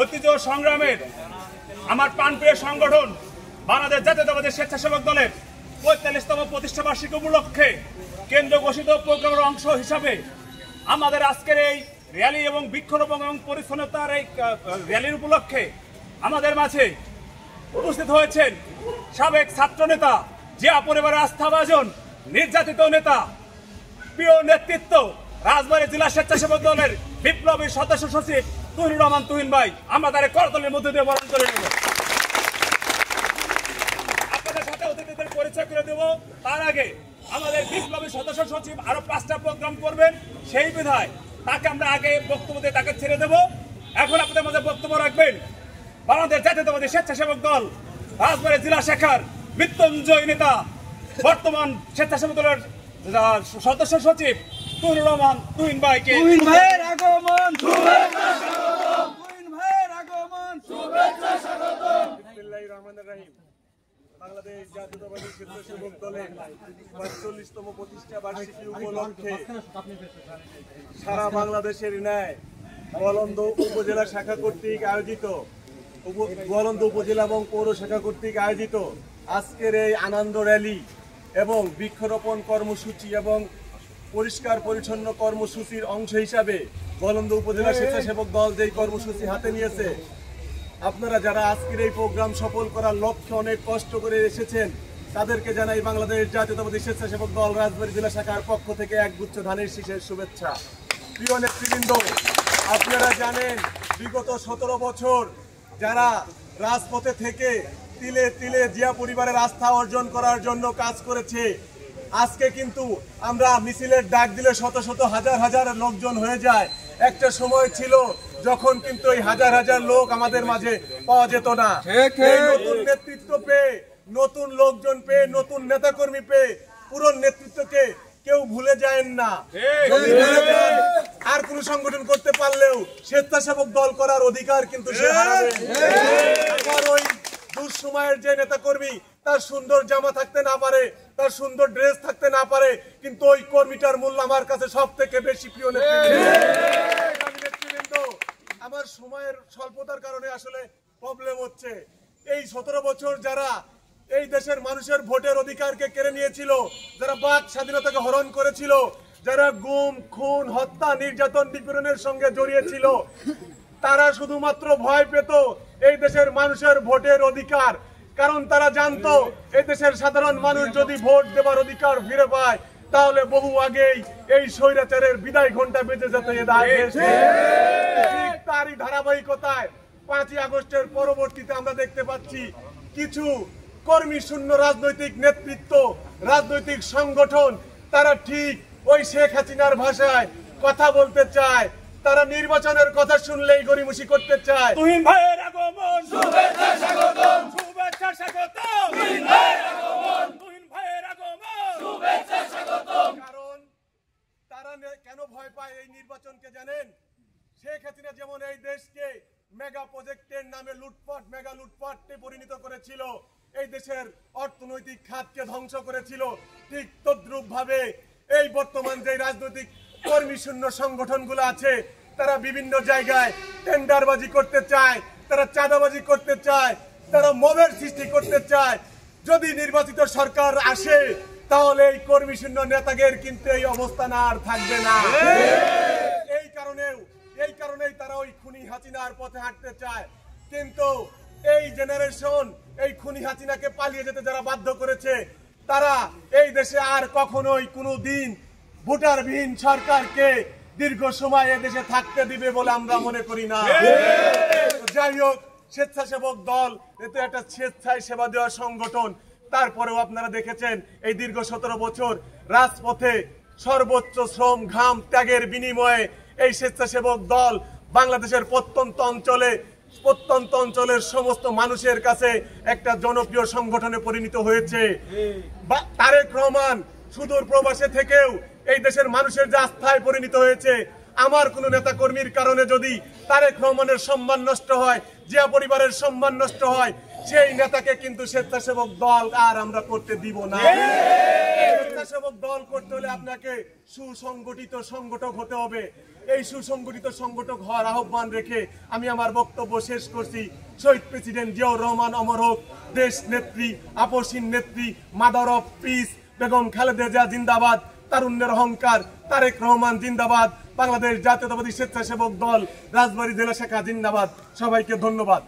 ঐতিহ্য সংগ্রামের আমার প্রাণপ্রিয় সংগঠন বাংলাদেশ জাতীয়তাবাদী স্বেচ্ছাসেবক দলের ৪৫তম প্রতিষ্ঠা বার্ষিকী উপলক্ষে কেন্দ্র ঘোষিত প্রোগ্রামের অংশ হিসাবে আমাদের আজকের এই র্যালি এবং বৃক্ষরোপণ এবং পরিচ্ছন্নতার এই র্যালির উপলক্ষে আমাদের মাঝে উপস্থিত হয়েছেন সাবেক ছাত্রনেতা, জিয়া পরিবারের আস্থাভাজন, নির্যাতিত নেতা, প্রিয় নেতৃত্ব, রাজবাড়ী জেলা স্বেচ্ছাসেবক দলের বিপ্লবী সদস্য সচিব তুহিনুর রহমান তুহিন ভাই। আমরা তার করতালির মধ্যে দিয়ে বরণ করে নেব। আপনাদের সাথে অতিথিদের পরিচয় করে দেব। তার আগে আমাদের বিপ্লবী সদস্য সচিব আরো 5টা প্রোগ্রাম করবেন, সেই বিধায় তাকে আমরা আগে বক্তব্য দিয়ে তাকে ছেড়ে দেব। এখন আপনাদের মধ্যে বক্তব্য রাখবেন বাংলাদেশ জাতীয়তাবাদী স্বেচ্ছাসেবক দল রাজবাড়ী জেলা শাখার মৃত্যুঞ্জয় নেতা, বর্তমান স্বেচ্ছাসেবক দলের সদস্য সচিব তুহিনুর রহমান তুহিন ভাইকে। তুহিন ভাইয়ের আগমন, শুভেচ্ছা স্বাগতম। তুহিন ভাইয়ের আগমন, শুভেচ্ছা স্বাগতম। বিসমিল্লাহির রহমানির রহিম। বাংলাদেশ জাতীয়তাবাদী স্বেচ্ছাসেবক দলের ৪৫তম প্রতিষ্ঠা বার্ষিকী উপলক্ষে সারা বাংলাদেশের ন্যায় গোয়ালন্দ উপজেলা শাখা কর্তৃক আয়োজিত, গোয়ালন্দ উপজেলা এবং পৌর শাখা কর্তৃক আয়োজিত আজকের এই আনন্দ র্যালি এবং বৃক্ষরোপণ কর্মসূচি এবং পরিষ্কার পরিচ্ছন্ন কর্মসূচির অংশ হিসাবে গোয়ালন্দ উপজেলা স্বেচ্ছাসেবক দল যেই কর্মসূচি হাতে নিয়েছে, আপনারা যারা আজকের এই প্রোগ্রাম সফল করার লক্ষ্যে অনেক কষ্ট করে এসেছেন, তাদেরকে জানাই বাংলাদেশ জাতীয়তাবাদী স্বেচ্ছাসেবক দল রাজবাড়ী জেলা শাখার পক্ষ থেকে একগুচ্ছ ধানের শীষের শুভেচ্ছা। প্রিয় নেতৃবৃন্দ, আপনারা জানেন বিগত 17 বছর যারা রাজপথে থেকে তিলে তিলে জিয়া পরিবারের আস্থা অর্জন করার জন্য কাজ করেছে, আজকে কিন্তু আমরা মিছিলের ডাক দিলে শত শত হাজার হাজার লোকজন হয়ে যায়। একটা সময় ছিল যখন কিন্তু এই হাজার হাজার লোক আমাদের মাঝে পাওয়া যেত না। নতুন নেতৃত্ব পেয়ে, নতুন লোকজন পেয়ে, নতুন নেতাকর্মী পেয়ে পুরো নেতৃত্বকে কেউ ভুলে যায় না। আর কোন সংগঠন করতে পারলেও স্বেচ্ছাসেবক দল করার অধিকার কিন্তু সে হারাবে। আবার ওই দুঃসময়ের যে নেতাকর্মী তার সুন্দর জামা থাকতে না পারে, তার সুন্দর ড্রেস থাকতে না পারে, কিন্তু ওই কর্মীটার মূল্য আমার কাছে সব থেকে বেশি। প্রিয় নেতৃবৃন্দ, আমার সময়ের স্বল্পতার কারণে আসলে প্রবলেম হচ্ছে। এই 17 বছর যারা এই দেশের মানুষের ভোটের অধিকারকে কেড়ে নিয়েছিল, যারা বাক স্বাধীনতাকে হরণ করেছিল, যারা গুম, খুন, হত্যা, নির্যাতন, নিপীড়নের সঙ্গে জড়িয়েছিল, তারা শুধুমাত্র ভয় পেত এই দেশের মানুষের ভোটের অধিকার। কারণ তারা জানতো এই দেশের সাধারণ মানুষ যদি ভোট দেবার অধিকার ফিরে পায়, তাহলে বহু আগেই এই স্বৈরাচারের বিদায় ঘন্টা বেজে যেতে। তারই ধারাবাহিকতায় 5ই আগস্টের পরবর্তীতে আমরা দেখতে পাচ্ছি কিছু কর্মী শূন্য রাজনৈতিক নেতৃত্ব, রাজনৈতিক সংগঠন, তারা ঠিক ওই শেখ হাসিনার ভাষায় কথা বলতে চায়। তারা নির্বাচনের কথা শুনলেই গড়িমসি করতে চায়। তুহিন ভাইয়ের আগমন, শুভেচ্ছা স্বাগতম। শুভেচ্ছা স্বাগতম। তুহিন ভাইয়ের আগমন, তুহিন ভাইয়ের আগমন, শুভেচ্ছা স্বাগতম। কারণ তারা কেন ভয় পায় এই নির্বাচনকে জানেন? শেখ হাসিনা যেমন এই দেশকে মেগা প্রজেক্টের নামে লুটপাট, মেগা লুটপাটে পরিণত করেছিল, এই দেশের অর্থনৈতিক খাতকে ধ্বংস করেছিল, ঠিক তদ্রুপ ভাবে এই বর্তমান যে রাজনৈতিক কর্মী শূন্য সংগঠনগুলো আছে, তারা বিভিন্ন জায়গায় টেন্ডারবাজি করতে চায়, তারা চাঁদাবাজি করতে চায়, তারা মবের সৃষ্টি করতে চায়। যদি নির্বাচিত সরকার আসে, তাহলে এই কর্মী শূন্য নেতাদের কিন্তু এই অবস্থান আর থাকবে না। এই কারণেই তারা ওই খুনি হাসিনার পথে হাঁটতে চায়। কিন্তু এই জেনারেশন এই খুনি হাসিনাকে পালিয়ে যেতে যারা বাধ্য করেছে, তারা এই দেশে আর কখনোই কোনো দিন ভোটারবিহীন সরকারকে দীর্ঘ সময় এদেশে থাকতে দিবে বলে আমরা মনে করি না। যাই হোক, স্বেচ্ছাসেবক দল এতে একটা স্বেচ্ছায় সেবা দেওয়ার সংগঠন। তারপরেও আপনারা দেখেছেন এই দীর্ঘ 17 বছর রাজপথে সর্বোচ্চ শ্রম, ঘাম, ত্যাগের বিনিময়ে এই স্বেচ্ছাসেবক দল বাংলাদেশের প্রত্যন্ত অঞ্চলের সমস্ত মানুষের কাছে একটা জনপ্রিয় সংগঠনে পরিণত হয়েছে। তারেক রহমান সুদূর প্রবাসে থেকেও এই দেশের মানুষের যে আস্থায় পরিণত হয়েছে। আমার কোন নেতা কর্মীর কারণে যদি তারেক রহমানের সম্মান নষ্ট হয়, জিয়া পরিবারের সম্মান নষ্ট হয়, সেই নেতাকে কিন্তু স্বেচ্ছাসেবক দল আর আমরা করতে দিব না। স্বেচ্ছাসেবক দল করতে হলে আপনাকে সুসংগঠিত সংগঠক হতে হবে। এই সুসংগঠিত সংগঠক হওয়ার আহ্বান রেখে আমি আমার বক্তব্য শেষ করছি। শহীদ প্রেসিডেন্ট জিয়াউর রহমান অমর হোক, দেশ নেত্রী আপসহীন নেত্রী mother of piece Begum Khaleda Zia জিন্দাবাদ, তারুণ্যের অহংকার তারেক রহমান জিন্দাবাদ, বাংলাদেশ জাতীয়তাবাদী স্বেচ্ছাসেবক দল রাজবাড়ী জেলা শাখা জিন্দাবাদ। সবাইকে ধন্যবাদ।